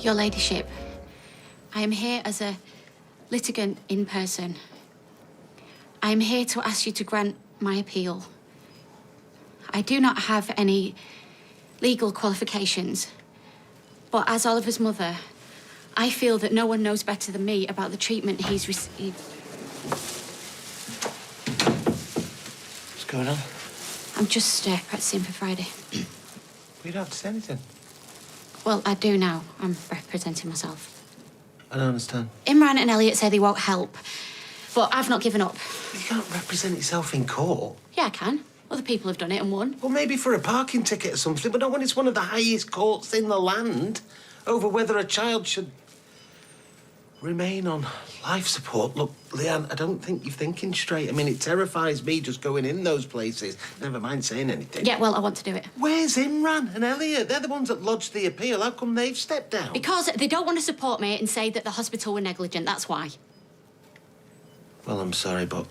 Your Ladyship, I am here as a litigant in person. I am here to ask you to grant my appeal. I do not have any legal qualifications, but as Oliver's mother, I feel that no one knows better than me about the treatment he's received. What's going on? I'm just practicing for Friday. You don't have to say anything. Well, I do now. I'm representing myself. I don't understand. Imran and Elliot say they won't help, but I've not given up. You can't represent yourself in court. Yeah, I can. Other people have done it and won. Well, maybe for a parking ticket or something, but not when it's one of the highest courts in the land over whether a child should remain on life support. Look, Leanne, I don't think you're thinking straight. I mean, it terrifies me just going in those places. Never mind saying anything. Yeah, well, I want to do it. Where's Imran and Elliot? They're the ones that lodged the appeal. How come they've stepped down? Because they don't want to support me and say that the hospital were negligent, that's why. Well, I'm sorry, but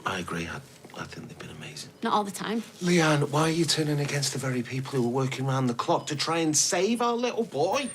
I agree. I think they've been amazing. Not all the time. Leanne, why are you turning against the very people who are working round the clock to try and save our little boy?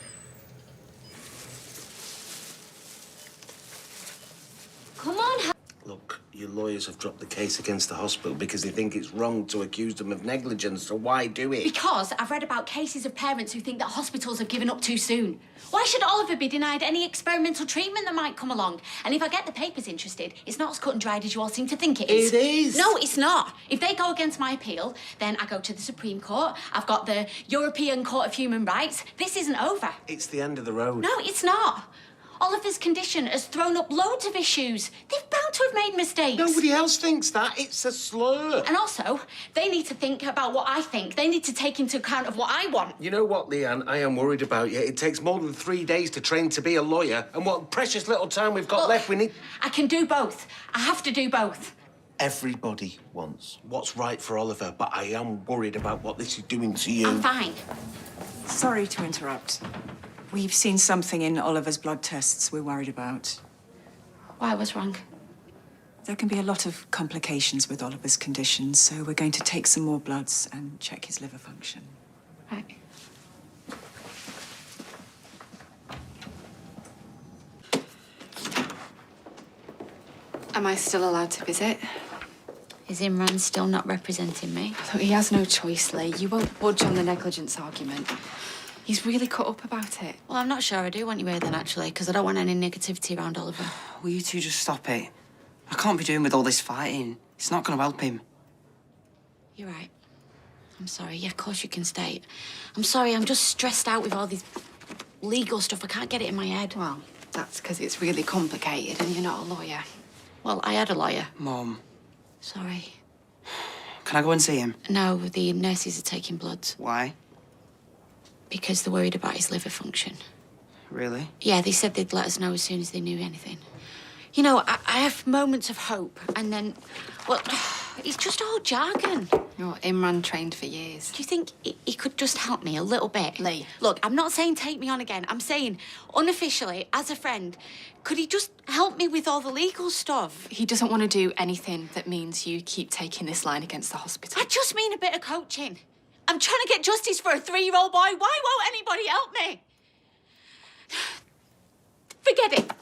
Come on, Look, your lawyers have dropped the case against the hospital because they think it's wrong to accuse them of negligence, so why do it? Because I've read about cases of parents who think that hospitals have given up too soon. Why should Oliver be denied any experimental treatment that might come along? And if I get the papers interested, it's not as cut and dried as you all seem to think it is. It is. No, it's not. If they go against my appeal, then I go to the Supreme Court. I've got the European Court of Human Rights. This isn't over. It's the end of the road. No, it's not. Oliver's condition has thrown up loads of issues. They're bound to have made mistakes. Nobody else thinks that. It's a slur. And also, they need to think about what I think. They need to take into account of what I want. You know what, Leanne? I am worried about you. It takes more than 3 days to train to be a lawyer. And what precious little time we've got left, we need... I can do both. I have to do both. Everybody wants what's right for Oliver, but I am worried about what this is doing to you. I'm fine. Sorry to interrupt. We've seen something in Oliver's blood tests we're worried about. Why was wrong? There can be a lot of complications with Oliver's condition, so we're going to take some more bloods and check his liver function. Right. Am I still allowed to visit? Is Imran still not representing me? Look, he has no choice, Lee. You won't budge on the negligence argument. He's really cut up about it. Well, I'm not sure I do want you here then, actually, because I don't want any negativity around Oliver. Will you two just stop it? I can't be doing with all this fighting. It's not going to help him. You're right. I'm sorry. Yeah, of course you can stay. I'm sorry, I'm just stressed out with all this legal stuff. I can't get it in my head. Well, that's because it's really complicated and you're not a lawyer. Well, I had a lawyer. Mum, Sorry. can I go and see him? No, the nurses are taking bloods Why? because they're worried about his liver function. Really? Yeah, they said they'd let us know as soon as they knew anything. You know, I have moments of hope, and then, well, it's just all jargon. You're Imran trained for years. Do you think he could just help me a little bit? Lee. Look, I'm not saying take me on again. I'm saying, unofficially, as a friend, could he just help me with all the legal stuff? He doesn't want to do anything that means you keep taking this line against the hospital. I just mean a bit of coaching. I'm trying to get justice for a 3-year-old boy. Why won't anybody help me? Forget it.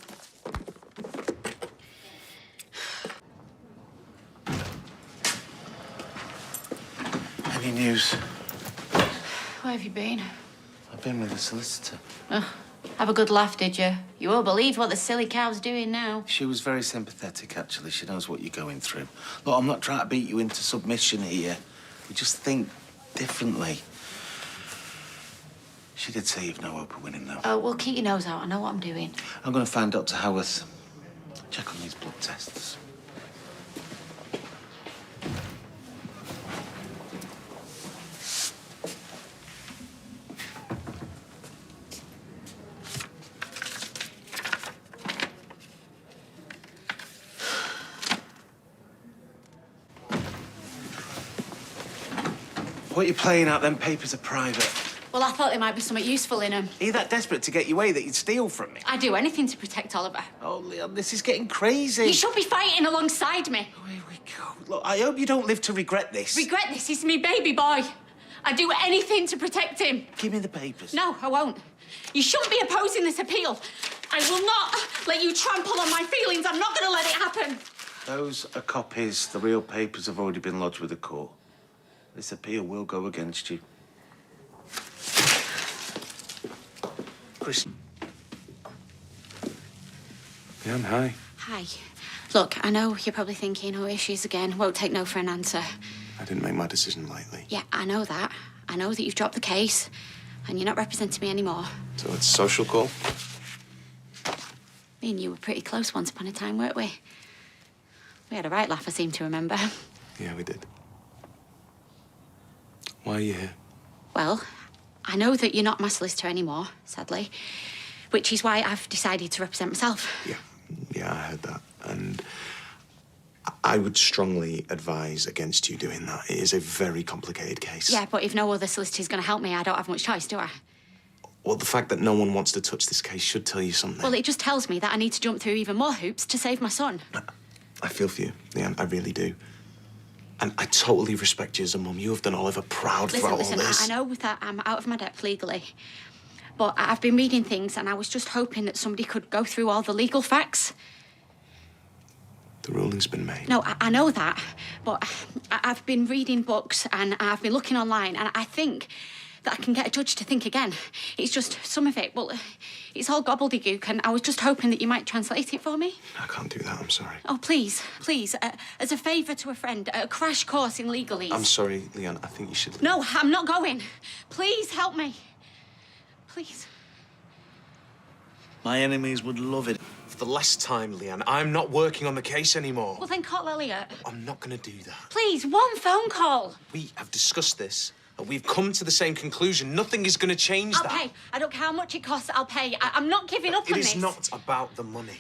Any news? Where have you been? I've been with the solicitor. Have a good laugh, did you? You won't believe what the silly cow's doing now. She was very sympathetic, actually. She knows what you're going through. Look, I'm not trying to beat you into submission here. We just think differently. She did say you've no hope of winning, though. Oh, well, keep your nose out. I know what I'm doing. I'm going to find Dr. Howarth. Check on these blood tests. What are you playing at? Them papers are private. Well, I thought there might be something useful in them. Are you that desperate to get your way that you'd steal from me? I'd do anything to protect Oliver. Oh, Leon, this is getting crazy. You should be fighting alongside me. Here we go. Look, I hope you don't live to regret this. Regret this is me baby boy. I'd do anything to protect him. Give me the papers. No, I won't. You shouldn't be opposing this appeal. I will not let you trample on my feelings. I'm not going to let it happen. Those are copies. The real papers have already been lodged with the court. This appeal will go against you. Chris. Leanne, hi. Hi. Look, I know you're probably thinking, oh, here she is again. Won't take no for an answer. I didn't make my decision lightly. Yeah, I know that. I know that you've dropped the case and you're not representing me anymore. So it's a social call? Me and you were pretty close once upon a time, weren't we? We had a right laugh, I seem to remember. Yeah, we did. Why are you here? Well, I know that you're not my solicitor anymore, sadly, which is why I've decided to represent myself. Yeah, I heard that. And I would strongly advise against you doing that. It is a very complicated case. Yeah, but if no other solicitor's going to help me, I don't have much choice, do I? Well, the fact that no one wants to touch this case should tell you something. Well, it just tells me that I need to jump through even more hoops to save my son. I feel for you, Leanne. I really do. And I totally respect you as a mum. You have done Oliver proud throughout Listen, all this. I know that I'm out of my depth legally, but I've been reading things and I was just hoping that somebody could go through all the legal facts. The ruling's been made. No, I know that, but I've been reading books and I've been looking online and I think that I can get a judge to think again. It's just some of it, well, it's all gobbledygook and I was just hoping that you might translate it for me. I can't do that, I'm sorry. Oh, please, as a favour to a friend, a crash course in legalese. I'm sorry, Leanne. I think you should leave. No, I'm not going. Please help me. Please. My enemies would love it. For the last time, Leanne, I'm not working on the case anymore. Well, then call Elliot. I'm not going to do that. Please, one phone call. We have discussed this, and we've come to the same conclusion. Nothing is going to change I'll that. pay. I don't care how much it costs, I'll pay. I'm not giving up on It this. is not about the money.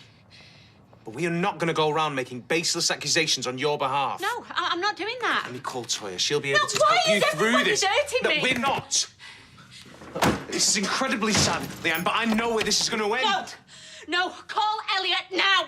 But we are not going to go around making baseless accusations on your behalf. No, I'm not doing that. Let me call Toya. She'll be able to why help you is through everybody this. dirting No, me? we're not. This is incredibly sad, Leanne, but I know where this is going to end. No, call Elliot now.